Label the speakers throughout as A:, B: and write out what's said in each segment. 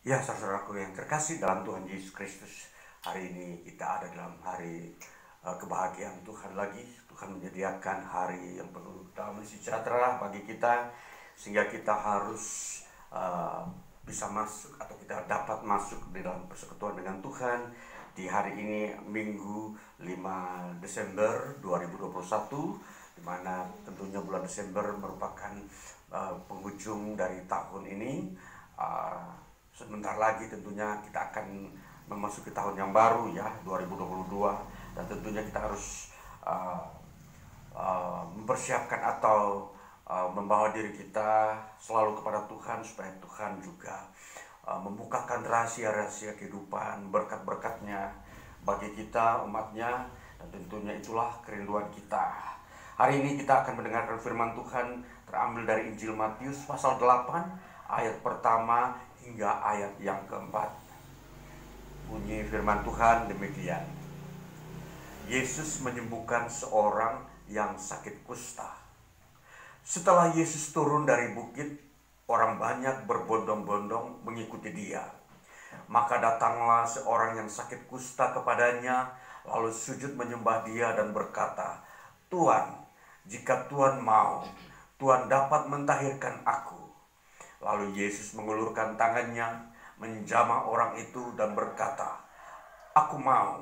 A: Ya, saudaraku yang terkasih dalam Tuhan Yesus Kristus, hari ini kita ada dalam hari kebahagiaan Tuhan lagi. Tuhan menyediakan hari yang penuh damai sejahtera bagi kita, sehingga kita harus uh, bisa masuk atau kita dapat masuk di dalam persekutuan dengan Tuhan di hari ini, Minggu 5 Desember 2021, di mana tentunya bulan Desember merupakan penghujung dari tahun ini. Uh, Sebentar lagi tentunya kita akan memasuki tahun yang baru ya, 2022, dan tentunya kita harus uh, mempersiapkan atau membawa diri kita selalu kepada Tuhan, supaya Tuhan juga membukakan rahasia-rahasia kehidupan, berkat-berkatnya bagi kita umatnya, dan tentunya itulah kerinduan kita. Hari ini kita akan mendengarkan firman Tuhan terambil dari Injil Matius pasal 8 ayat pertama hingga ayat yang keempat. Bunyi firman Tuhan demikian. Yesus menyembuhkan seorang yang sakit kusta. Setelah Yesus turun dari bukit, orang banyak berbondong-bondong mengikuti dia. Maka datanglah seorang yang sakit kusta kepadanya, lalu sujud menyembah dia dan berkata, "Tuan, jika Tuan mau, Tuan dapat mentahirkan aku." Lalu Yesus mengulurkan tangannya, menjamah orang itu dan berkata, "Aku mau,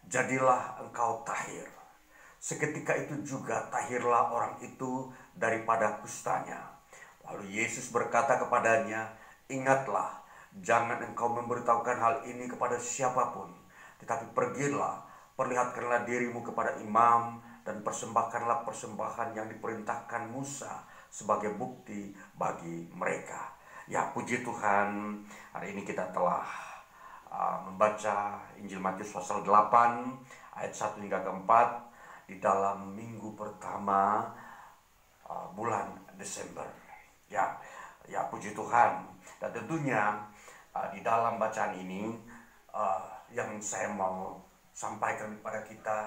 A: jadilah engkau tahir." Seketika itu juga tahirlah orang itu daripada kustanya. Lalu Yesus berkata kepadanya, "Ingatlah, jangan engkau memberitahukan hal ini kepada siapapun, tetapi pergilah, perlihatkanlah dirimu kepada imam, dan persembahkanlah persembahan yang diperintahkan Musa sebagai bukti bagi mereka." Ya, puji Tuhan, hari ini kita telah membaca Injil Matius pasal 8 ayat 1 hingga keempat di dalam minggu pertama bulan Desember. Ya, ya, puji Tuhan. Dan tentunya di dalam bacaan ini yang saya mau sampaikan kepada kita,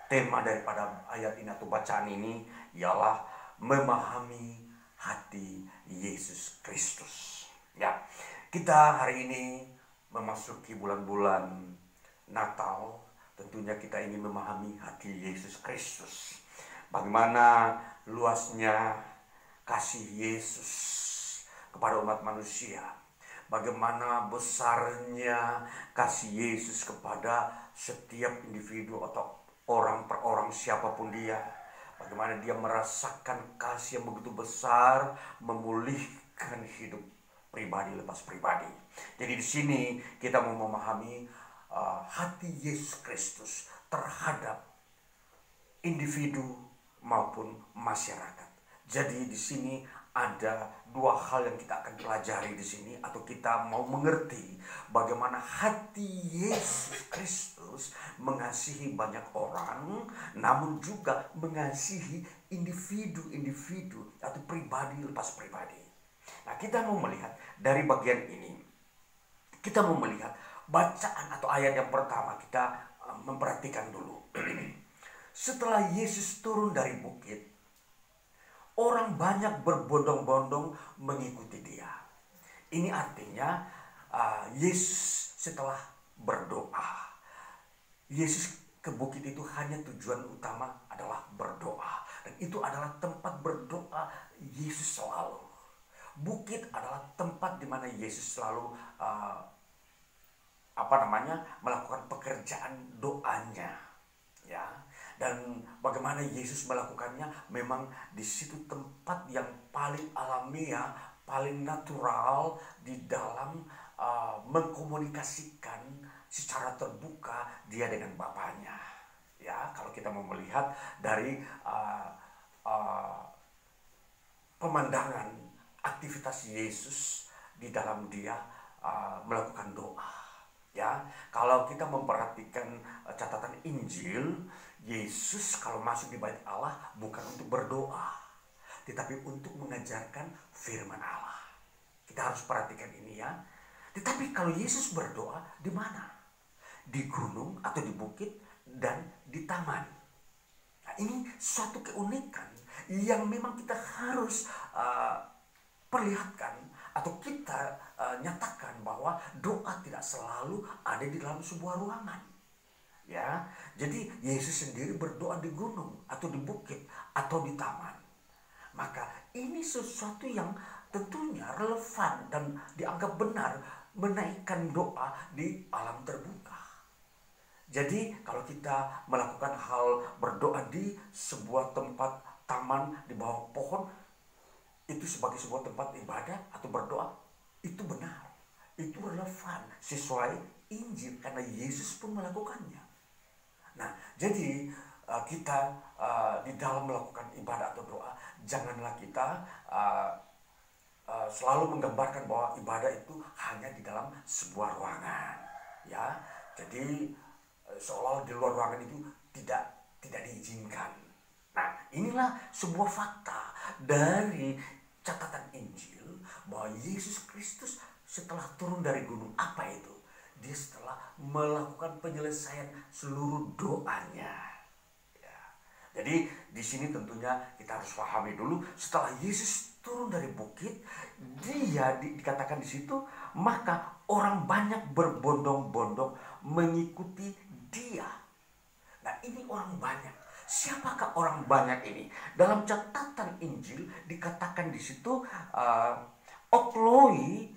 A: tema daripada ayat ini atau bacaan ini ialah memahami hati Yesus Kristus. Ya, kita hari ini memasuki bulan-bulan Natal. Tentunya kita ingin memahami hati Yesus Kristus. Bagaimana luasnya kasih Yesus kepada umat manusia. Bagaimana besarnya kasih Yesus kepada setiap individu atau orang per orang, siapapun dia. Bagaimana dia merasakan kasih yang begitu besar, memulihkan hidup pribadi lepas pribadi. Jadi di sini kita mau memahami hati Yesus Kristus terhadap individu maupun masyarakat. Jadi di sini ada dua hal yang kita akan pelajari di sini, atau kita mau mengerti bagaimana hati Yesus Kristus mengasihi banyak orang, namun juga mengasihi individu-individu atau pribadi lepas pribadi. Nah, kita mau melihat dari bagian ini. Kita mau melihat bacaan atau ayat yang pertama, kita memperhatikan dulu. Setelah Yesus turun dari bukit, orang banyak berbondong-bondong mengikuti dia. Ini artinya Yesus setelah berdoa. Yesus ke bukit itu hanya tujuan utama adalah berdoa. Dan itu adalah tempat berdoa Yesus selalu. Bukit adalah tempat di mana Yesus selalu melakukan pekerjaan doanya, ya. Dan bagaimana Yesus melakukannya, memang di situ tempat yang paling alamiah, paling natural di dalam mengkomunikasikan secara terbuka dia dengan Bapaknya. Ya, kalau kita mau melihat dari pemandangan aktivitas Yesus di dalam dia melakukan doa. Ya, kalau kita memperhatikan catatan Injil, Yesus kalau masuk di bait Allah bukan untuk berdoa, tetapi untuk mengajarkan firman Allah. Kita harus perhatikan ini ya. Tetapi kalau Yesus berdoa di mana? Di gunung atau di bukit dan di taman. Nah, ini suatu keunikan yang memang kita harus perlihatkan atau kita nyatakan bahwa doa tidak selalu ada di dalam sebuah ruangan. Ya, jadi Yesus sendiri berdoa di gunung atau di bukit atau di taman. Maka ini sesuatu yang tentunya relevan dan dianggap benar menaikkan doa di alam terbuka. Jadi kalau kita melakukan hal berdoa di sebuah tempat taman di bawah pohon, itu sebagai sebuah tempat ibadah atau berdoa, itu benar, itu relevan sesuai Injil karena Yesus pun melakukannya. Nah, jadi kita di dalam melakukan ibadah atau doa, janganlah kita selalu menggambarkan bahwa ibadah itu hanya di dalam sebuah ruangan, ya. Jadi seolah di luar ruangan itu tidak diizinkan. Nah, inilah sebuah fakta dari catatan Injil bahwa Yesus Kristus setelah turun dari gunung, apa itu? Dia setelah melakukan penyelesaian seluruh doanya. Ya. Jadi di sini tentunya kita harus pahami dulu, setelah Yesus turun dari bukit, dia dikatakan di situ, maka orang banyak berbondong-bondong mengikuti dia. Nah, ini orang banyak. Siapakah orang banyak ini? Dalam catatan Injil dikatakan di situ okloi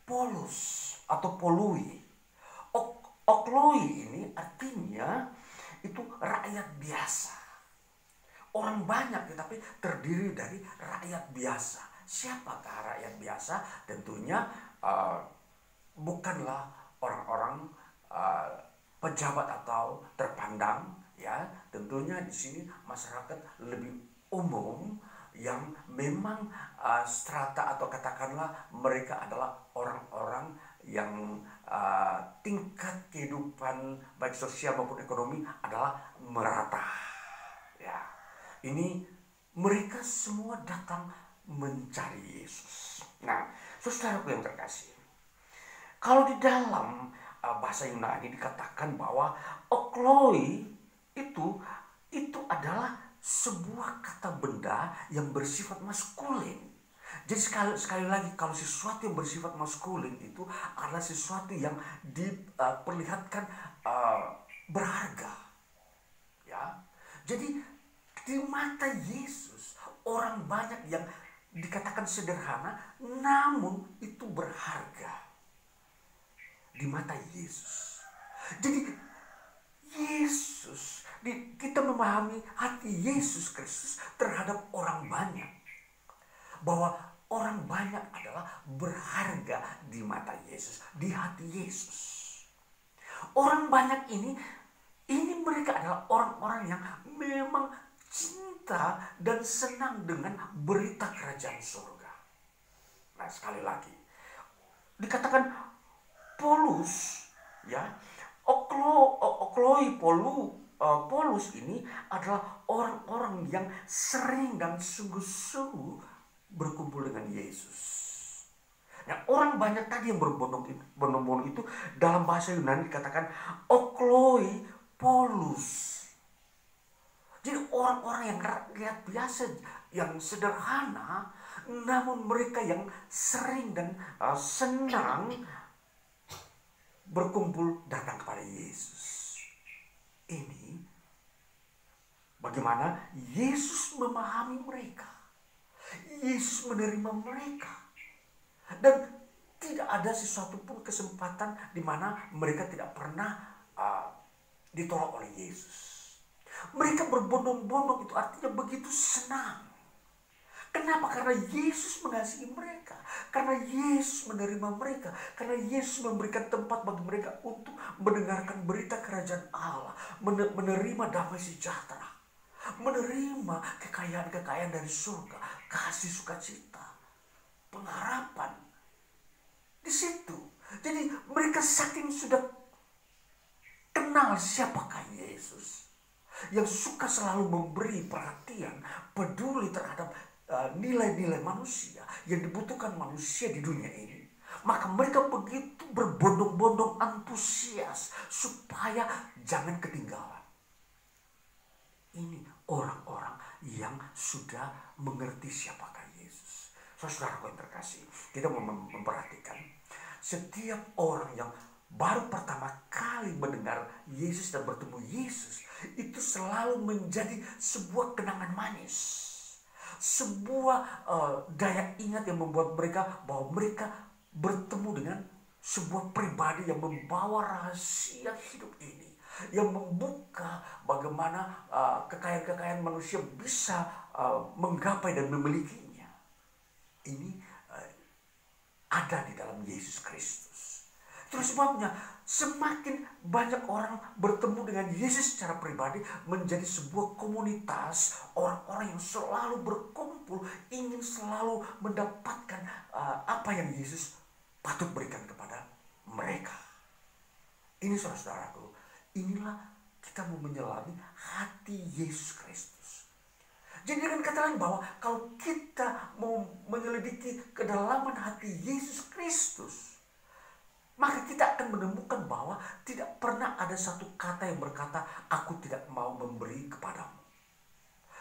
A: polus atau polui. Okloi ini artinya itu rakyat biasa. Orang banyak tetapi terdiri dari rakyat biasa. Siapakah rakyat biasa? Tentunya bukanlah orang-orang pejabat atau terpandang, ya. Tentunya di sini masyarakat lebih umum yang memang strata atau katakanlah mereka adalah orang-orang yang tingkat kehidupan baik sosial maupun ekonomi adalah merata. Ya, ini mereka semua datang mencari Yesus. Nah, saudaraku yang terkasih, kalau di dalam bahasa Yunani dikatakan bahwa okloi itu adalah sebuah kata benda yang bersifat maskulin. Jadi sekali lagi, kalau sesuatu yang bersifat maskulin itu adalah sesuatu yang diperlihatkan berharga. Ya. Jadi di mata Yesus orang banyak yang dikatakan sederhana namun itu berharga di mata Yesus. Jadi Yesus, kita memahami hati Yesus Kristus terhadap orang banyak, bahwa orang banyak adalah berharga di mata Yesus, di hati Yesus. Orang banyak ini mereka adalah orang-orang yang memang cinta dan senang dengan berita kerajaan surga. Nah, sekali lagi dikatakan polus, ya, okloi polus ini adalah orang-orang yang sering dan sungguh-sungguh berkumpul dengan Yesus. Nah, orang banyak tadi yang berbondong-bondong itu dalam bahasa Yunani dikatakan okloi polus. Jadi orang-orang yang rakyat biasa, yang sederhana, namun mereka yang sering dan senang berkumpul datang kepada Yesus. Ini bagaimana Yesus memahami mereka. Yesus menerima mereka. Dan tidak ada sesuatu pun kesempatan di mana mereka tidak pernah ditolak oleh Yesus. Mereka berbondong-bondong, itu artinya begitu senang. Kenapa? Karena Yesus mengasihi mereka, karena Yesus menerima mereka, karena Yesus memberikan tempat bagi mereka untuk mendengarkan berita kerajaan Allah, menerima damai sejahtera, menerima kekayaan-kekayaan dari surga, kasih sukacita, pengharapan di situ. Jadi mereka saking sudah kenal siapakah Yesus, yang suka selalu memberi perhatian, peduli terhadap nilai-nilai manusia yang dibutuhkan manusia di dunia ini. Maka mereka begitu berbondong-bondong antusias supaya jangan ketinggalan. Ini orang-orang yang sudah mengerti siapakah Yesus. Saudara-saudaraku yang terkasih, kita memperhatikan setiap orang yang baru pertama kali mendengar Yesus dan bertemu Yesus, itu selalu menjadi sebuah kenangan manis, sebuah daya ingat yang membuat mereka bahwa mereka bertemu dengan sebuah pribadi yang membawa rahasia hidup ini, yang membuka bagaimana kekayaan-kekayaan manusia bisa menggapai dan memilikinya. Ini ada di dalam Yesus Kristus. Terus sebabnya semakin banyak orang bertemu dengan Yesus secara pribadi, menjadi sebuah komunitas orang-orang yang selalu berkumpul, ingin selalu mendapatkan apa yang Yesus patut berikan kepada mereka. Ini saudara-saudaraku, inilah kita mau menyelami hati Yesus Kristus. Jadi dengan kata lain bahwa kalau kita mau menyelidiki kedalaman hati Yesus Kristus, maka kita akan menemukan bahwa tidak pernah ada satu kata yang berkata, aku tidak mau memberi kepadamu.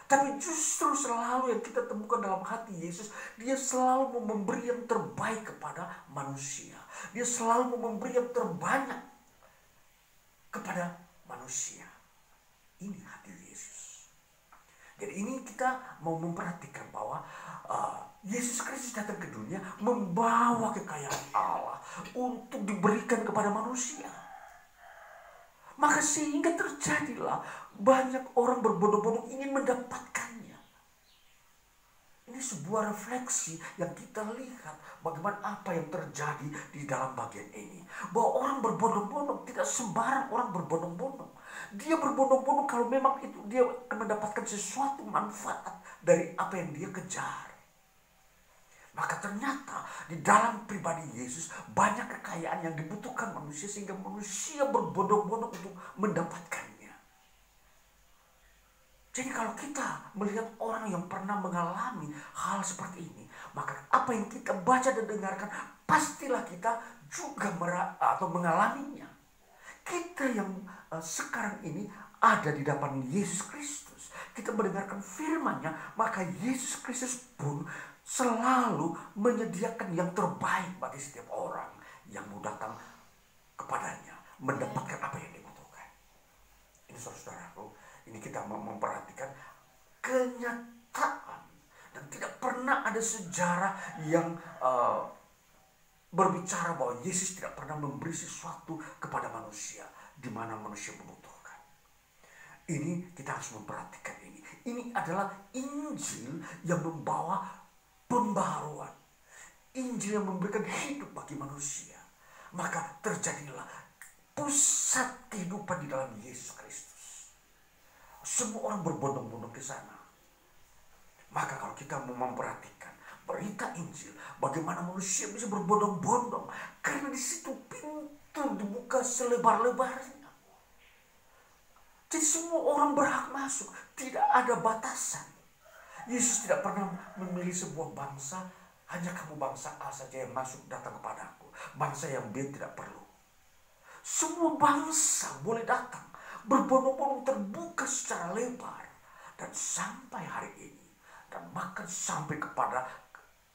A: Tapi justru selalu yang kita temukan dalam hati Yesus, dia selalu mau memberi yang terbaik kepada manusia. Dia selalu mau memberi yang terbanyak kepada manusia. Ini hati Yesus. Jadi ini kita mau memperhatikan bahwa Yesus Kristus datang ke dunia membawa kekayaan Allah untuk diberikan kepada manusia. Maka sehingga terjadilah banyak orang berbondong-bondong ingin mendapatkannya. Ini sebuah refleksi yang kita lihat bagaimana apa yang terjadi di dalam bagian ini. Bahwa orang berbondong-bondong, tidak sembarang orang berbondong-bondong. Dia berbondong-bondong kalau memang itu dia akan mendapatkan sesuatu manfaat dari apa yang dia kejar. Maka ternyata di dalam pribadi Yesus banyak kekayaan yang dibutuhkan manusia sehingga manusia berbondong-bondong untuk mendapatkannya. Jadi kalau kita melihat orang yang pernah mengalami hal seperti ini, maka apa yang kita baca dan dengarkan pastilah kita juga mengalaminya. Kita yang sekarang ini ada di depan Yesus Kristus, kita mendengarkan firman-Nya, maka Yesus Kristus pun selalu menyediakan yang terbaik bagi setiap orang yang mau datang kepadanya, mendapatkan apa yang dibutuhkan. Ini saudara-saudaraku, ini kita memperhatikan kenyataan, dan tidak pernah ada sejarah yang berbicara bahwa Yesus tidak pernah memberi sesuatu kepada manusia di mana manusia membutuhkan. Ini kita harus memperhatikan ini. Ini adalah Injil yang membawa pembaharuan. Injil yang memberikan hidup bagi manusia. Maka terjadilah pusat kehidupan di dalam Yesus Kristus. Semua orang berbondong-bondong ke sana. Maka kalau kita mau memperhatikan berita Injil, bagaimana manusia bisa berbondong-bondong, karena di situ pintu dibuka selebar-lebarnya. Jadi semua orang berhak masuk, tidak ada batasan. Yesus tidak pernah memilih sebuah bangsa, hanya kamu bangsa A saja yang masuk datang kepadaku. Bangsa yang B tidak perlu. Semua bangsa boleh datang, berbondong-bondong terbuka secara lebar. Dan sampai hari ini, dan bahkan sampai kepada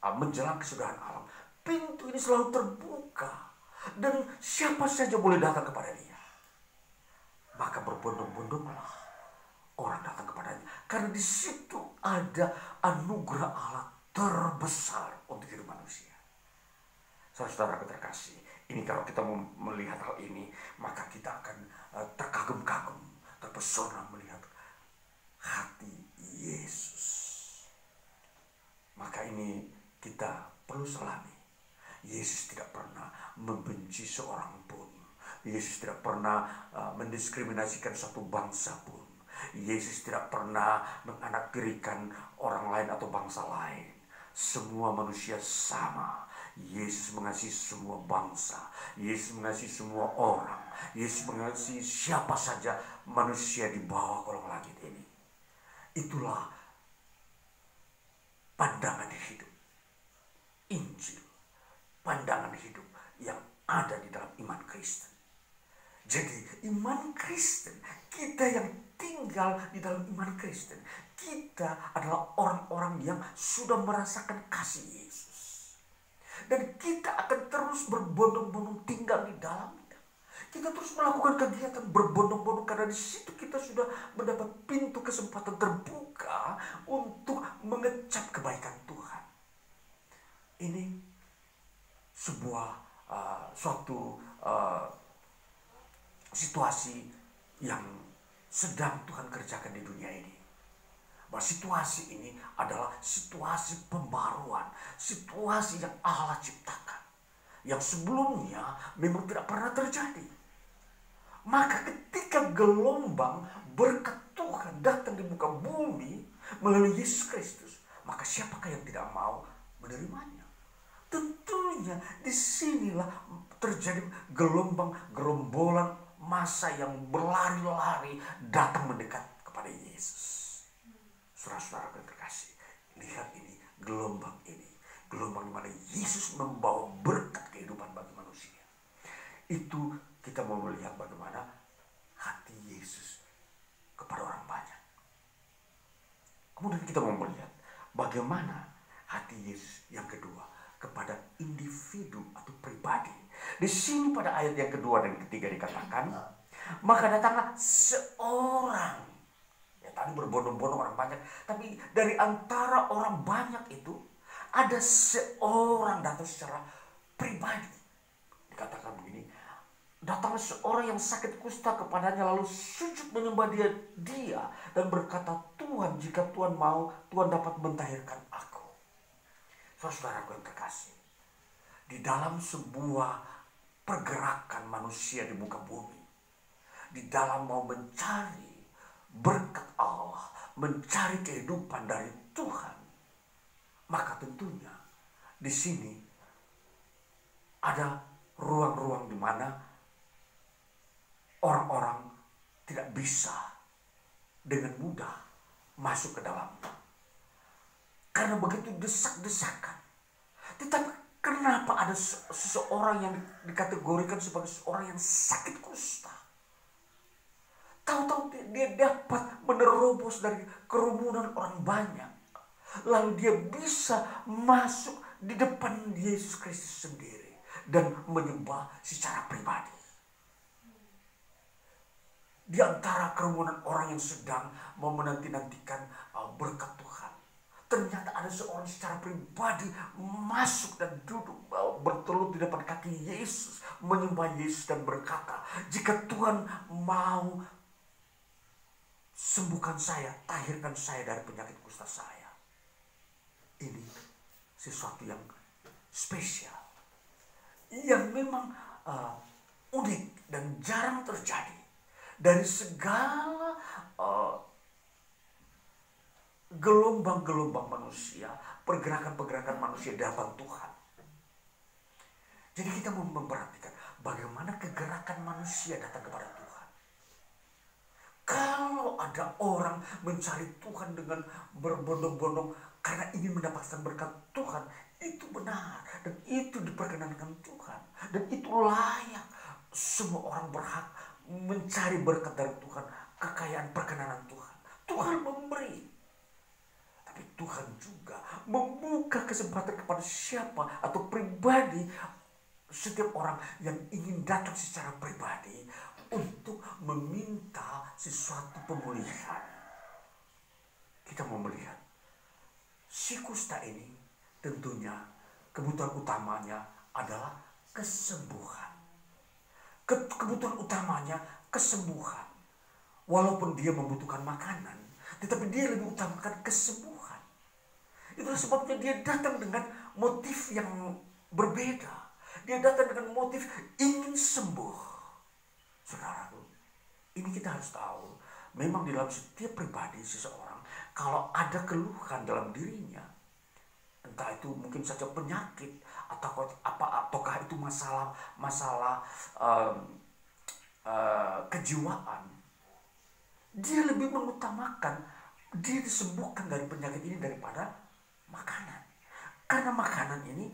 A: menjelang kesudahan alam, pintu ini selalu terbuka. Dan siapa saja boleh datang kepada dia. Maka berbondong-bondonglah orang datang kepadanya. Karena di situ ada anugerah Allah terbesar untuk hidup manusia. Saudara-saudara terkasih, ini kalau kita melihat hal ini, maka kita akan terkagum-kagum, terpesona melihat hati Yesus. Maka ini kita perlu selami. Yesus tidak pernah membenci seorang pun. Yesus tidak pernah mendiskriminasikan satu bangsa pun. Yesus tidak pernah menganaktirikan orang lain atau bangsa lain. Semua manusia sama. Yesus mengasihi semua bangsa. Yesus mengasihi semua orang. Yesus mengasihi siapa saja manusia di bawah kolong langit ini. Itulah pandangan hidup Injil, pandangan hidup yang ada di dalam iman Kristen. Jadi iman Kristen, kita yang tinggal di dalam iman Kristen, kita adalah orang-orang yang sudah merasakan kasih Yesus. Dan kita akan terus berbondong-bondong tinggal di dalamnya. Kita terus melakukan kegiatan berbondong-bondong karena di situ kita sudah mendapat pintu kesempatan terbuka untuk mengecap kebaikan Tuhan. Ini sebuah suatu situasi yang sedang Tuhan kerjakan di dunia ini. Bahwa situasi ini adalah situasi pembaruan, situasi yang Allah ciptakan, yang sebelumnya memang tidak pernah terjadi. Maka ketika gelombang berkat Tuhan datang di muka bumi melalui Yesus Kristus, maka siapakah yang tidak mau menerimanya? Tentunya disinilah terjadi gelombang gerombolan massa yang berlari-lari datang mendekat kepada Yesus. Saudara-saudara yang terkasih, lihat ini, gelombang ini. Gelombang di mana Yesus membawa berkat kehidupan bagi manusia. Itu kita mau melihat bagaimana hati Yesus kepada orang banyak. Kemudian kita mau melihat bagaimana hati Yesus yang kedua kepada individu atau pribadi. Di sini pada ayat yang kedua dan ketiga dikatakan, maka datanglah seorang. Ya, tadi berbondong-bondong orang banyak, tapi dari antara orang banyak itu ada seorang datang secara pribadi. Dikatakan begini, datanglah seorang yang sakit kusta kepadanya, lalu sujud menyembah dia dan berkata, Tuhan, jika Tuhan mau, Tuhan dapat mentahirkan aku. Saudaraku yang terkasih, di dalam sebuah pergerakan manusia di muka bumi, di dalam mau mencari berkat Allah, mencari kehidupan dari Tuhan, maka tentunya di sini ada ruang-ruang di mana orang-orang tidak bisa dengan mudah masuk ke dalamnya. Karena begitu desak-desakan. Tetapi kenapa ada seseorang yang dikategorikan sebagai seorang yang sakit kusta? Tahu-tahu dia dapat menerobos dari kerumunan orang banyak. Lalu dia bisa masuk di depan Yesus Kristus sendiri dan menyembah secara pribadi. Di antara kerumunan orang yang sedang mau menanti-nantikan berkat Tuhan, ternyata ada seorang secara pribadi masuk dan duduk bertelut di depan kaki Yesus, menyembah Yesus dan berkata, jika Tuhan mau sembuhkan saya, tahirkan saya dari penyakit kusta saya. Ini sesuatu yang spesial, yang memang unik dan jarang terjadi dari segala gelombang-gelombang manusia, pergerakan-pergerakan manusia di hadapan Tuhan. Jadi kita mau memperhatikan bagaimana kegerakan manusia datang kepada Tuhan. Kalau ada orang mencari Tuhan dengan berbondong-bondong karena ingin mendapatkan berkat Tuhan, itu benar dan itu diperkenankan Tuhan dan itu layak. Semua orang berhak mencari berkat dari Tuhan, kekayaan perkenanan Tuhan. Tuhan memberi. Tapi Tuhan juga membuka kesempatan kepada siapa atau pribadi, setiap orang yang ingin datang secara pribadi untuk meminta sesuatu pemulihan. Kita mau melihat si kusta ini tentunya kebutuhan utamanya adalah kesembuhan. Kebutuhan utamanya kesembuhan. Walaupun dia membutuhkan makanan, tetapi dia lebih utamakan kesembuhan. Itulah sebabnya dia datang dengan motif yang berbeda. Dia datang dengan motif ingin sembuh. Saudaraku, ini kita harus tahu, memang di dalam setiap pribadi seseorang, kalau ada keluhan dalam dirinya, entah itu mungkin saja penyakit ataukah itu masalah kejiwaan, dia lebih mengutamakan dia disembuhkan dari penyakit ini daripada makanan. Karena makanan ini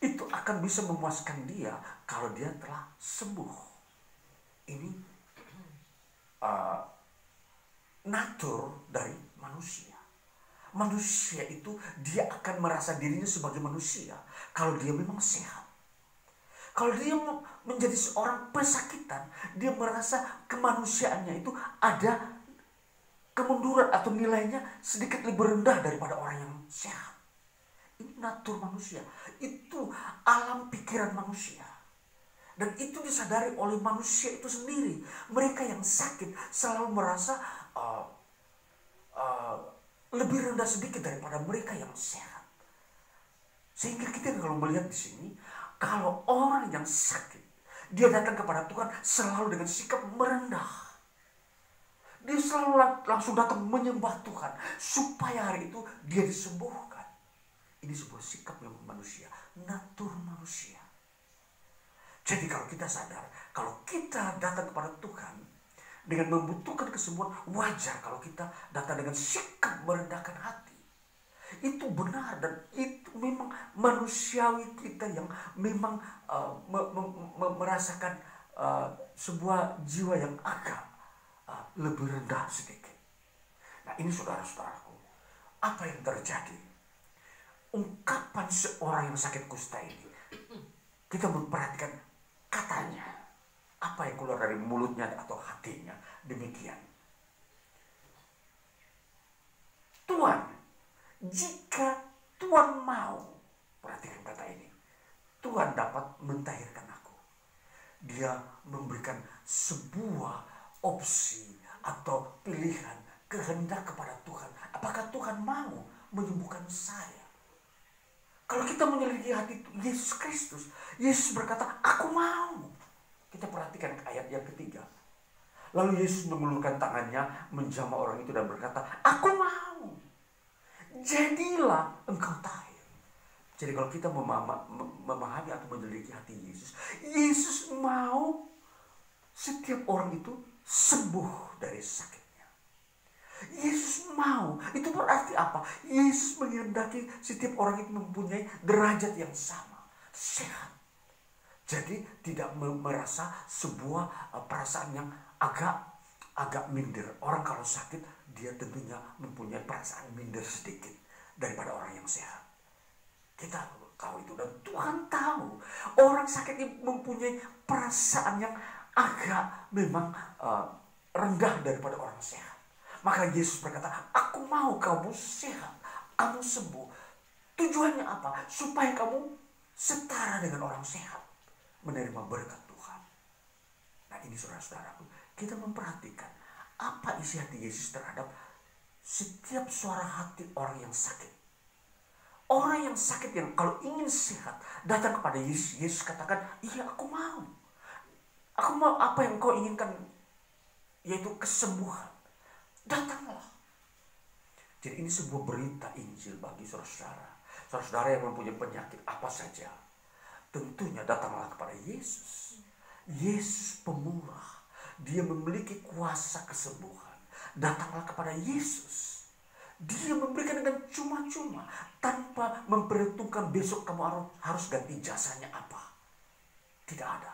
A: itu akan bisa memuaskan dia kalau dia telah sembuh. Ini natur dari manusia. Manusia itu dia akan merasa dirinya sebagai manusia kalau dia memang sehat. Kalau dia menjadi seorang pesakitan, dia merasa kemanusiaannya itu ada kemunduran atau nilainya sedikit lebih rendah daripada orang yang sehat. Ini natur manusia, itu alam pikiran manusia. Dan itu disadari oleh manusia itu sendiri. Mereka yang sakit selalu merasa lebih rendah sedikit daripada mereka yang sehat. Sehingga kita kalau melihat di sini, kalau orang yang sakit, dia datang kepada Tuhan selalu dengan sikap merendah. Dia selalu langsung datang menyembah Tuhan supaya hari itu dia disembuhkan. Ini sebuah sikap yang manusia, natur manusia. Jadi kalau kita sadar, kalau kita datang kepada Tuhan dengan membutuhkan kesembuhan, wajar kalau kita datang dengan sikap merendahkan hati. Itu benar dan itu memang manusiawi kita yang memang merasakan sebuah jiwa yang agak lebih rendah sedikit. Nah ini saudara-saudaraku, apa yang terjadi? Ungkapan seorang yang sakit kusta ini, kita memperhatikan katanya, apa yang keluar dari mulutnya atau hatinya, demikian. Tuhan, jika Tuhan mau, perhatikan kata ini, Tuhan dapat mentahirkan aku. Dia memberikan sebuah opsi atau pilihan, kehendak kepada Tuhan. Apakah Tuhan mau menyembuhkan saya? Kalau kita menyelidiki hati Yesus Kristus, Yesus berkata, aku mau. Kita perhatikan ayat yang ketiga. Lalu Yesus mengulurkan tangannya, menjamah orang itu dan berkata, aku mau. Jadilah engkau tahir. Jadi kalau kita memahami atau menyelidiki hati Yesus, Yesus mau setiap orang itu sembuh dari sakitnya. Yesus mau. Itu berarti apa? Yesus menghendaki setiap orang itu mempunyai derajat yang sama, sehat. Jadi tidak merasa sebuah perasaan yang agak minder. Orang kalau sakit, dia tentunya mempunyai perasaan minder sedikit daripada orang yang sehat. Kita tahu itu dan Tuhan tahu orang sakit ini mempunyai perasaan yang agak memang rendah daripada orang sehat. Maka Yesus berkata, aku mau kamu sehat, kamu sembuh. Tujuannya apa? Supaya kamu setara dengan orang sehat, menerima berkat Tuhan. Nah ini saudara-saudaraku, kita memperhatikan apa isi hati Yesus terhadap setiap suara hati orang yang sakit. Orang yang sakit yang kalau ingin sehat datang kepada Yesus. Yesus katakan, iya aku mau. Aku mau apa yang kau inginkan, yaitu kesembuhan. Datanglah. Jadi ini sebuah berita Injil bagi saudara-saudara. Saudara-saudara yang mempunyai penyakit apa saja, tentunya datanglah kepada Yesus. Yesus pemurah. Dia memiliki kuasa kesembuhan. Datanglah kepada Yesus. Dia memberikan dengan cuma-cuma, tanpa memperhitungkan besok kamu harus ganti jasanya apa. Tidak ada.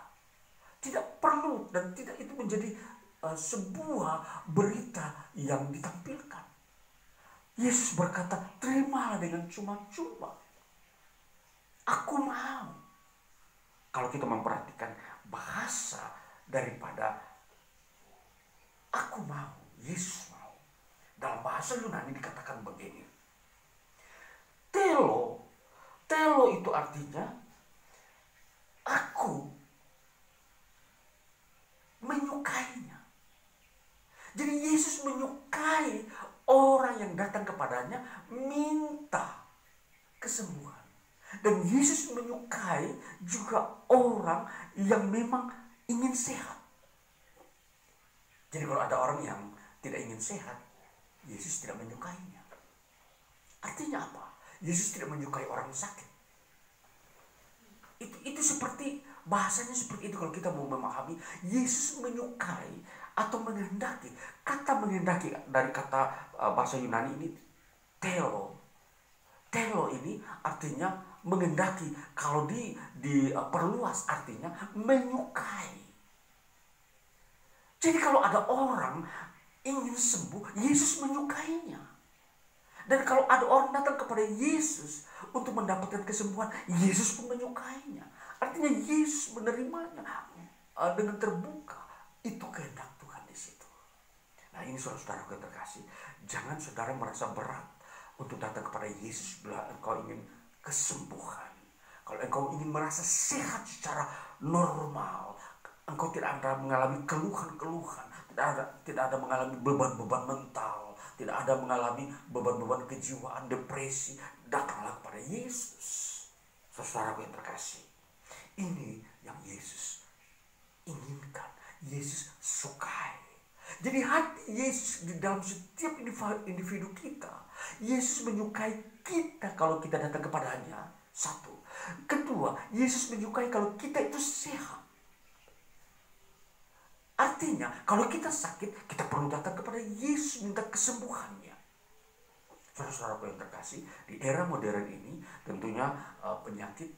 A: Tidak perlu dan tidak itu menjadi sebuah berita yang ditampilkan. Yesus berkata, terimalah dengan cuma-cuma. Aku mau. Kalau kita memperhatikan bahasa daripada aku mau, Yesus mau. Dalam bahasa Yunani dikatakan begini. Telo itu artinya aku menyukainya. Jadi Yesus menyukai orang yang datang kepadanya minta kesembuhan. Dan Yesus menyukai juga orang yang memang ingin sehat. Jadi kalau ada orang yang tidak ingin sehat, Yesus tidak menyukainya. Artinya apa? Yesus tidak menyukai orang sakit. Itu seperti bahasanya seperti itu kalau kita mau memahami. Yesus menyukai atau menghendaki. Kata menghendaki dari kata bahasa Yunani ini theo. Theo ini artinya menghendaki. Kalau diperluas artinya menyukai. Jadi kalau ada orang ingin sembuh, Yesus menyukainya. Dan kalau ada orang datang kepada Yesus untuk mendapatkan kesembuhan, Yesus pun menyukainya. Artinya Yesus menerimanya dengan terbuka. Itu kehendak Tuhan di situ. Nah, ini saudara-saudara yang terkasih, jangan saudara merasa berat untuk datang kepada Yesus bila engkau ingin kesembuhan. Kalau engkau ingin merasa sehat secara normal, engkau tidak ada mengalami keluhan-keluhan, tidak ada mengalami beban-beban mental, tidak ada mengalami beban-beban kejiwaan, depresi, datanglah kepada Yesus. Saudara yang terkasih, ini yang Yesus inginkan, Yesus sukai. Jadi hati Yesus di dalam setiap individu kita, Yesus menyukai kita kalau kita datang kepadanya. Satu. Kedua, Yesus menyukai kalau kita itu sehat. Artinya, kalau kita sakit, kita perlu datang kepada Yesus minta kesembuhannya. Saudara-saudara yang terkasih, di era modern ini tentunya penyakit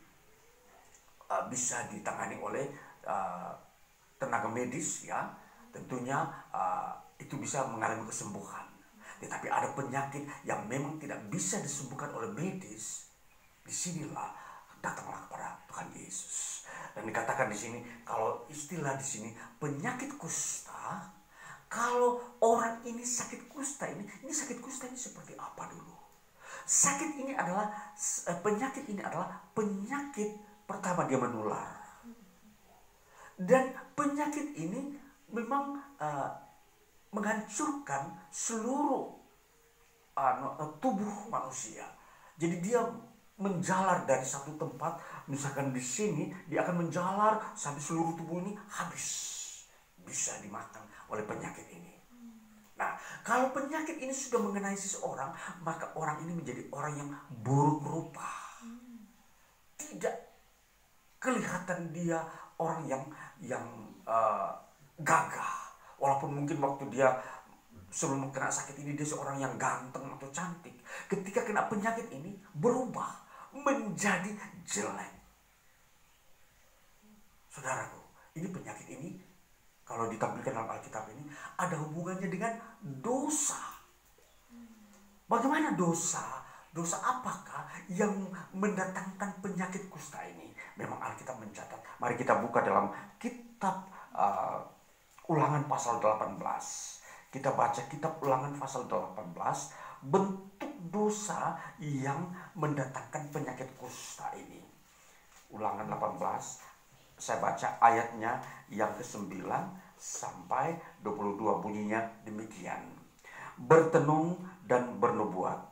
A: bisa ditangani oleh tenaga medis, ya. Tentunya itu bisa mengalami kesembuhan. Tetapi ada penyakit yang memang tidak bisa disembuhkan oleh medis. Disinilah datanglah kepada Tuhan Yesus. Dan dikatakan di sini, kalau istilah di sini penyakit kusta, kalau orang ini sakit kusta ini sakit kusta ini seperti apa dulu? Sakit ini adalah penyakit ini adalah penyakit pertama dia menular. Dan penyakit ini memang menghancurkan seluruh tubuh manusia. Jadi dia menjalar dari satu tempat, misalkan di sini, dia akan menjalar sampai seluruh tubuh ini habis, bisa dimakan oleh penyakit ini. Nah, kalau penyakit ini sudah mengenai seseorang, maka orang ini menjadi orang yang buruk rupa. Tidak kelihatan dia orang yang gagah, walaupun mungkin waktu dia sebelum kena sakit ini dia seorang yang ganteng atau cantik. Ketika kena penyakit ini berubah menjadi jelek. Saudaraku, ini penyakit ini kalau ditampilkan dalam Alkitab ini ada hubungannya dengan dosa. Bagaimana dosa? Dosa apakah yang mendatangkan penyakit kusta ini? Memang Alkitab mencatat. Mari kita buka dalam kitab Ulangan pasal 18. Kita baca kitab Ulangan pasal 18, bentuk dosa yang mendatangkan penyakit kusta ini. Ulangan 18, saya baca ayatnya yang ke-9 sampai 22, bunyinya demikian. Bertenung dan bernubuat.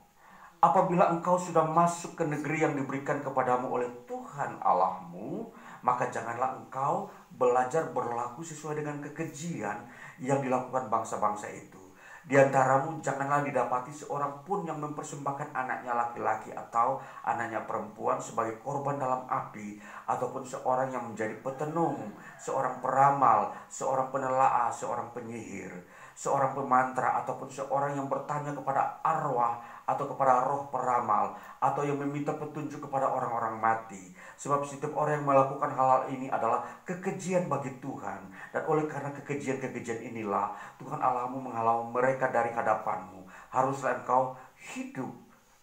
A: Apabila engkau sudah masuk ke negeri yang diberikan kepadamu oleh Tuhan Allahmu, maka janganlah engkau belajar berlaku sesuai dengan kekejian yang dilakukan bangsa-bangsa itu. Di antaramu janganlah didapati seorang pun yang mempersembahkan anaknya laki-laki atau anaknya perempuan sebagai korban dalam api, ataupun seorang yang menjadi petenung, seorang peramal, seorang penelaah, seorang penyihir, seorang pemantra, ataupun seorang yang bertanya kepada arwah atau kepada roh peramal, atau yang meminta petunjuk kepada orang-orang mati. Sebab setiap orang yang melakukan hal-hal ini adalah kekejian bagi Tuhan. Dan oleh karena kekejian-kekejian inilah Tuhan Allahmu menghalau mereka dari hadapanmu. Haruslah engkau hidup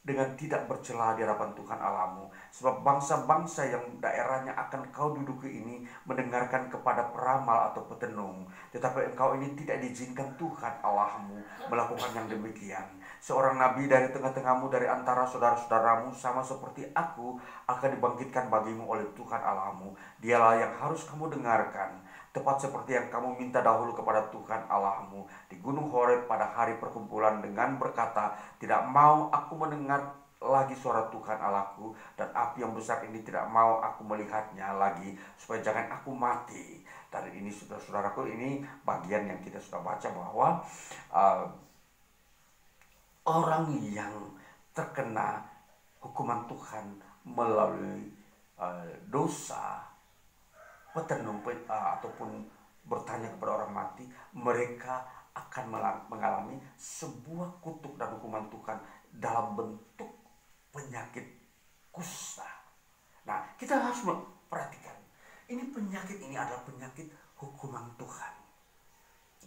A: dengan tidak bercela di hadapan Tuhan Allahmu. Sebab bangsa-bangsa yang daerahnya akan kau duduki ini mendengarkan kepada peramal atau petenung. Tetapi engkau ini tidak diizinkan Tuhan Allahmu melakukan yang demikian. Seorang nabi dari tengah-tengahmu, dari antara saudara-saudaramu, sama seperti aku, akan dibangkitkan bagimu oleh Tuhan Allahmu. Dialah yang harus kamu dengarkan, tepat seperti yang kamu minta dahulu kepada Tuhan Allahmu di Gunung Horeb pada hari perkumpulan dengan berkata, tidak mau aku mendengar lagi suara Tuhan Allahku, dan api yang besar ini tidak mau aku melihatnya lagi, supaya jangan aku mati. Dari ini saudara-saudaraku, ini bagian yang kita sudah baca bahwa orang yang terkena hukuman Tuhan melalui dosa, petenung ataupun bertanya kepada orang mati, mereka akan mengalami sebuah kutuk dan hukuman Tuhan dalam bentuk penyakit kusta. Nah, kita harus memperhatikan, ini penyakit ini adalah penyakit hukuman Tuhan.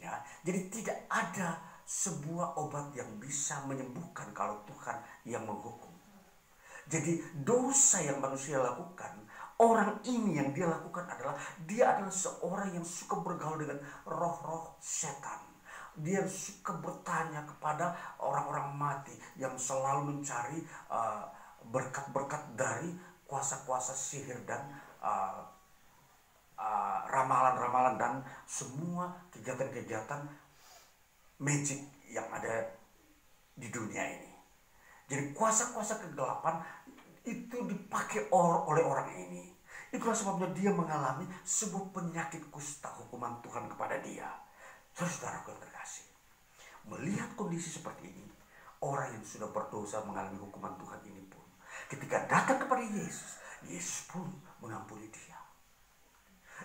A: Ya, Ya, jadi tidak ada sebuah obat yang bisa menyembuhkan kalau Tuhan yang menghukum. Jadi dosa yang manusia lakukan, orang ini yang dia lakukan adalah dia adalah seorang yang suka bergaul dengan roh-roh setan. Dia suka bertanya kepada orang-orang mati yang selalu mencari berkat-berkat dari kuasa-kuasa sihir dan ramalan-ramalan dan semua kegiatan-kegiatan magic yang ada di dunia ini. Jadi kuasa-kuasa kegelapan itu dipakai oleh orang ini. Itulah sebabnya dia mengalami sebuah penyakit kusta, hukuman Tuhan kepada dia. Saudaraku yang terkasih, melihat kondisi seperti ini, orang yang sudah berdosa mengalami hukuman Tuhan ini pun, ketika datang kepada Yesus, Yesus pun mengampuni dia.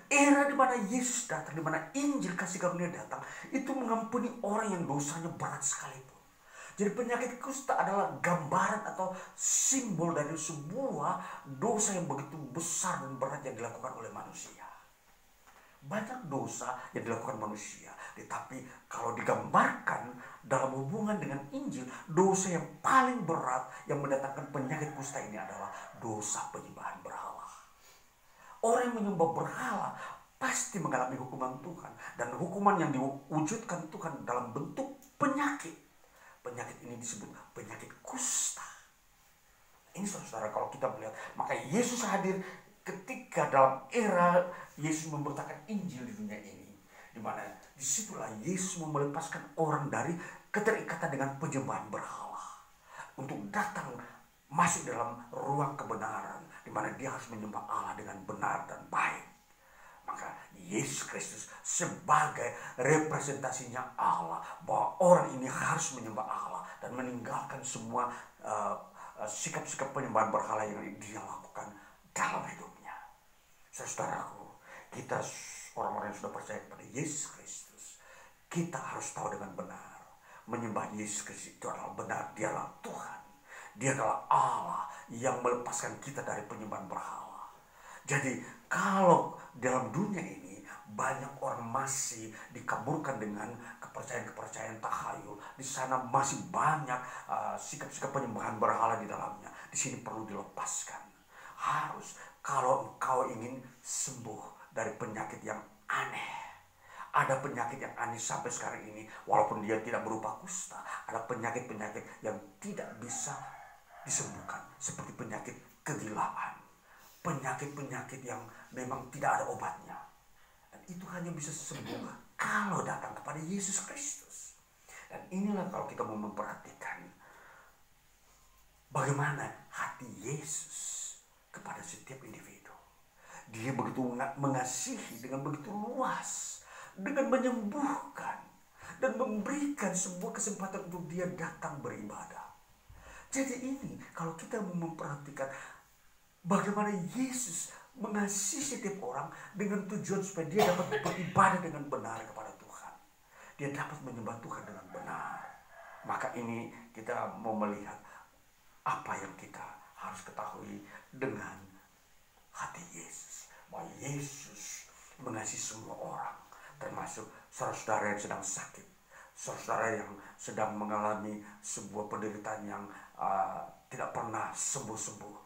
A: Era di mana Yesus datang, di mana Injil kasih karunia datang, itu mengampuni orang yang dosanya berat sekalipun. Jadi penyakit kusta adalah gambaran atau simbol dari sebuah dosa yang begitu besar dan berat yang dilakukan oleh manusia. Banyak dosa yang dilakukan manusia, tetapi kalau digambarkan dalam hubungan dengan Injil, dosa yang paling berat yang mendatangkan penyakit kusta ini adalah dosa penyembahan berhala. Orang yang menyembah berhala pasti mengalami hukuman Tuhan, dan hukuman yang diwujudkan Tuhan dalam bentuk penyakit. Penyakit ini disebut penyakit kusta. Ini saudara, kalau kita melihat, maka Yesus hadir ketika dalam era Yesus memberitakan Injil di dunia ini, di mana disitulah Yesus melepaskan orang dari keterikatan dengan penyembahan berhala untuk datang masuk dalam ruang kebenaran, di mana dia harus menyembah Allah dengan benar dan baik. Maka Yesus Kristus sebagai representasinya Allah, bahwa orang ini harus menyembah Allah dan meninggalkan semua sikap-sikap penyembahan berhala yang dia lakukan dalam hidupnya. Saudaraku, kita orang-orang yang sudah percaya kepada Yesus Kristus, kita harus tahu dengan benar, menyembah Yesus Kristus itu adalah benar. Dialah Tuhan, Dia adalah Allah yang melepaskan kita dari penyembahan berhala. Jadi kalau dalam dunia ini banyak orang masih dikaburkan dengan kepercayaan-kepercayaan tahayul, di sana masih banyak sikap-sikap penyembahan berhala di dalamnya. Di sini perlu dilepaskan. Harus, kalau engkau ingin sembuh dari penyakit yang aneh. Ada penyakit yang aneh sampai sekarang ini, walaupun dia tidak berupa kusta, ada penyakit-penyakit yang tidak bisa disembuhkan, seperti penyakit kegilaan, penyakit-penyakit yang memang tidak ada obatnya. Dan itu hanya bisa sembuh kalau datang kepada Yesus Kristus. Dan inilah kalau kita mau memperhatikan bagaimana hati Yesus kepada setiap individu. Dia begitu mengasihi dengan begitu luas, dengan menyembuhkan dan memberikan sebuah kesempatan untuk dia datang beribadah. Jadi ini kalau kita mau memperhatikan bagaimana Yesus mengasihi setiap orang dengan tujuan supaya dia dapat beribadah dengan benar kepada Tuhan. Dia dapat menyembah Tuhan dengan benar. Maka ini kita mau melihat apa yang kita harus ketahui dengan hati Yesus. Bahwa Yesus mengasihi semua orang, termasuk saudara-saudara yang sedang sakit, saudara yang sedang mengalami sebuah penderitaan yang tidak pernah sembuh-sembuh.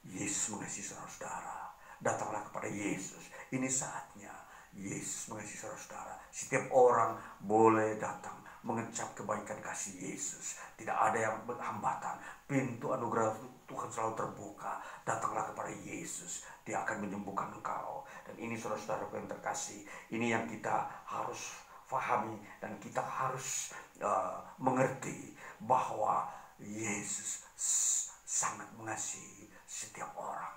A: Yesus mengasihi saudara-saudara. Datanglah kepada Yesus. Ini saatnya Yesus mengasihi saudara-saudara. Setiap orang boleh datang mengecap kebaikan kasih Yesus. Tidak ada yang berhambatan. Pintu anugerah Tuhan selalu terbuka. Datanglah kepada Yesus. Dia akan menyembuhkan engkau. Dan ini saudara-saudara yang terkasih, ini yang kita harus fahami dan kita harus mengerti bahwa Yesus sangat mengasihi setiap orang.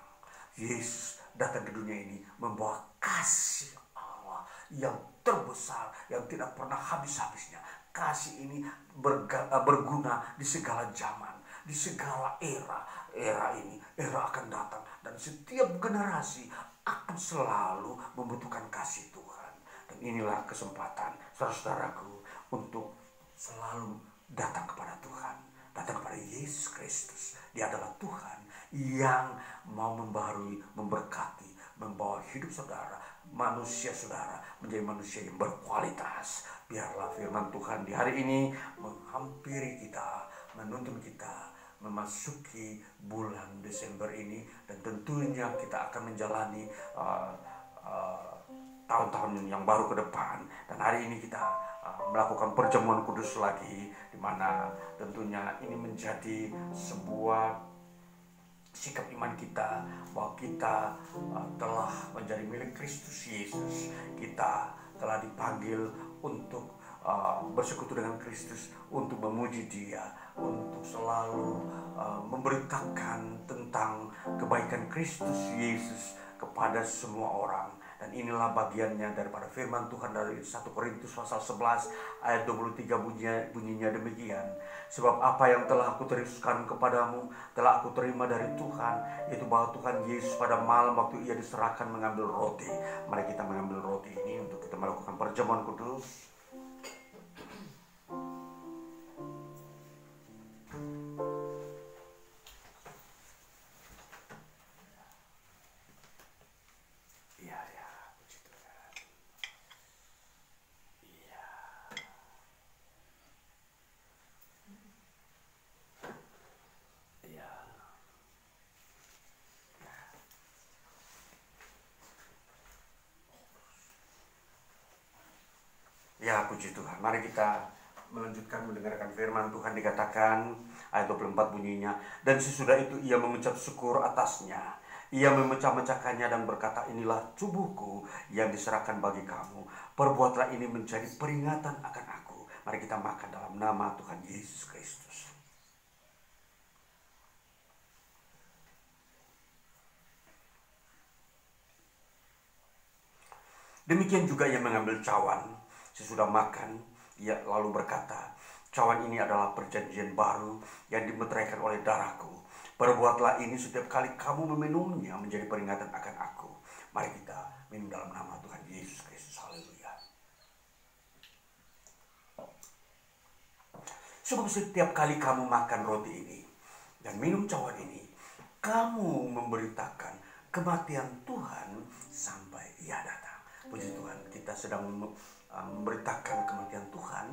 A: Yesus datang ke dunia ini membawa kasih Allah yang terbesar, yang tidak pernah habis-habisnya. Kasih ini berguna di segala zaman, di segala era. Era ini, era akan datang, dan setiap generasi akan selalu membutuhkan kasih Tuhan. Dan inilah kesempatan saudara-saudaraku untuk selalu datang kepada Tuhan. datang kepada Yesus Kristus. Dia adalah Tuhan yang mau membaharui, memberkati, membawa hidup saudara, manusia saudara menjadi manusia yang berkualitas. Biarlah firman Tuhan di hari ini menghampiri kita, menuntun kita memasuki bulan Desember ini, dan tentunya kita akan menjalani tahun-tahun yang baru ke depan. Dan hari ini kita melakukan perjamuan kudus lagi, di mana tentunya ini menjadi sebuah sikap iman kita bahwa kita telah menjadi milik Kristus Yesus. Kita telah dipanggil untuk bersekutu dengan Kristus, untuk memuji Dia, untuk selalu memberitakan tentang kebaikan Kristus Yesus kepada semua orang. Dan inilah bagiannya daripada firman Tuhan dari 1 Korintus pasal 11 ayat 23 bunyinya demikian. Sebab apa yang telah aku teruskan kepadamu telah aku terima dari Tuhan, yaitu bahwa Tuhan Yesus pada malam waktu ia diserahkan mengambil roti. Mari kita mengambil roti ini untuk kita melakukan perjamuan kudus. Ya, puji Tuhan. Mari kita melanjutkan mendengarkan firman Tuhan. Dikatakan ayat 24 bunyinya, dan sesudah itu ia mengucap syukur atasnya. Ia memecah-mecahkannya dan berkata, inilah tubuhku yang diserahkan bagi kamu. Perbuatlah ini menjadi peringatan akan aku. Mari kita makan dalam nama Tuhan Yesus Kristus. Demikian juga ia mengambil cawan. Sesudah makan, ia lalu berkata, cawan ini adalah perjanjian baru yang dimeteraikan oleh darahku. Perbuatlah ini setiap kali kamu meminumnya menjadi peringatan akan aku. Mari kita minum dalam nama Tuhan Yesus Kristus. Haleluya. Sebab setiap kali kamu makan roti ini dan minum cawan ini, kamu memberitakan kematian Tuhan sampai ia datang. Puji Tuhan, kita sedang memberitakan kematian Tuhan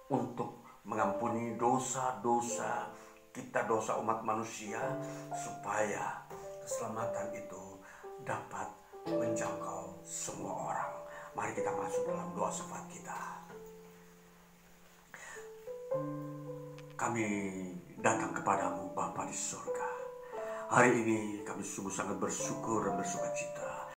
A: untuk mengampuni dosa-dosa kita, dosa umat manusia, supaya keselamatan itu dapat menjangkau semua orang. Mari kita masuk dalam doa syafaat kita. Kami datang kepadamu Bapa di surga. Hari ini kami sungguh sangat bersyukur dan bersukacita